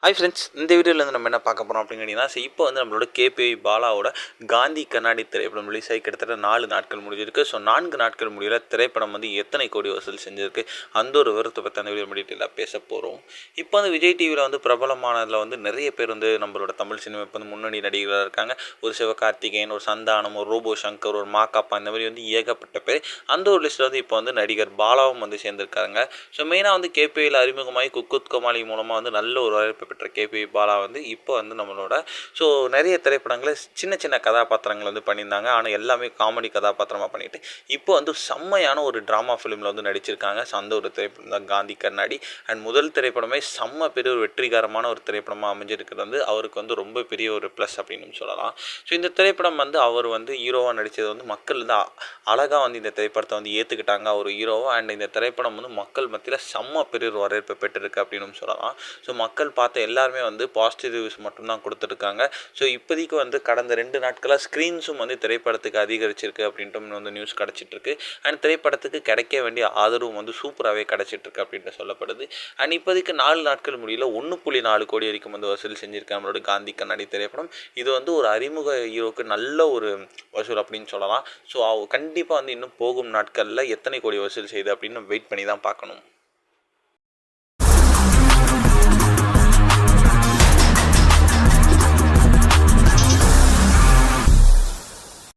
Hi friends, இந்த வீடியோவில் வந்து நம்ம என்ன பார்க்க போகிறோம் அப்படின்னு கேட்டிங்கன்னா, இப்போ வந்து நம்மளோட கேபிஐ பாலாவோட காந்தி கண்ணாடி திரைப்படம் ரிலீஸ் ஆகி கிட்டத்தட்ட 4 நாட்கள் முடிஞ்சிருக்கு. ஸோ 4 நாட்கள் முடியல திரைப்படம் வந்து எத்தனை கோடி வசூல் செஞ்சிருக்கு, அந்த ஒரு விவரத்தை பற்றி அந்த வீடியோ டீட்டெயிலாக பேச போகிறோம். இப்போ வந்து விஜய் டிவியில் வந்து பிரபலமானதில் வந்து நிறைய பேர் வந்து நம்மளோட தமிழ் சினிமாவுக்கு வந்து முன்னணி நடிகர்களாக இருக்காங்க. ஒரு சிவகார்த்திகேயன், ஒரு சந்தானம், ஒரு ரோபோ சங்கர், ஒரு மாக்காப்பா, இந்த மாதிரி வந்து ஏகப்பட்ட பேர். அந்த ஒரு லிஸ்ட்டில் வந்து இப்போ வந்து நடிகர் பாலாவும் வந்து சேர்ந்திருக்காங்க. ஸோ மெயினாக வந்து கேபிஐயில் அறிமுகமாகி குக்குத் கோமாளி மூலமாக வந்து நல்ல ஒரு வரவேற்பு பெற்ற கேபி பாலா வந்து இப்போ வந்து நம்மளோட ஸோ நிறைய திரைப்படங்களை சின்ன சின்ன கதாபாத்திரங்கள் வந்து பண்ணியிருந்தாங்க. ஆனால் எல்லாமே காமெடி கதாபாத்திரமாக பண்ணிட்டு இப்போ வந்து செம்மையான ஒரு ட்ராமா ஃபிலிமில் வந்து நடிச்சிருக்காங்க. ஸோ அந்த ஒரு திரைப்படம் தான் காந்தி கண்ணாடி. அண்ட் முதல் திரைப்படமே செம்ம பெரிய ஒரு வெற்றிகரமான ஒரு திரைப்படமாக அமைஞ்சிருக்கிறது வந்து அவருக்கு வந்து ரொம்ப பெரிய ஒரு ப்ளஸ் அப்படின்னு சொல்லலாம். ஸோ இந்த திரைப்படம் வந்து அவர் வந்து ஹீரோவாக நடித்தது வந்து மக்கள் வந்து அழகாக வந்து இந்த திரைப்படத்தை வந்து ஏற்றுக்கிட்டாங்க அவர் ஹீரோவாக. அண்ட் இந்த திரைப்படம் வந்து மக்கள் மத்தியில் செம்ம பெரிய ஒரு வரவேற்பு பெற்றிருக்கு அப்படின்னு சொல்லலாம். ஸோ மக்கள் பார்த்த எல்லாருமே வந்து பாசிட்டிவ் ரிவ்யூஸ் மட்டும்தான் கொடுத்துருக்காங்க. ஸோ இப்போதைக்கு வந்து கடந்த 2 நாட்களாக ஸ்க்ரீன்ஸும் வந்து திரைப்படத்துக்கு அதிகரிச்சிருக்கு அப்படின்ட்டு வந்து நியூஸ் கிடச்சிட்ருக்கு. அண்ட் திரைப்படத்துக்கு கிடைக்க வேண்டிய ஆதரவும் வந்து சூப்பராகவே கிடச்சிட்ருக்கு அப்படின்ட்டு சொல்லப்படுது. அண்ட் இப்போதைக்கு 4 நாட்கள் முடியல 1.4 கோடி வரைக்கும் வந்து வசூல் செஞ்சுருக்கு நம்மளோட காந்தி கண்ணாடி திரைப்படம். இது வந்து ஒரு அறிமுக ஹீரோக்கு நல்ல ஒரு வசூல் அப்படின்னு சொல்லலாம். ஸோ கண்டிப்பாக வந்து இன்னும் போகும் நாட்களில் எத்தனை கோடி வசூல் செய்யுது அப்படின்னு வெயிட் பண்ணி தான் பார்க்கணும்.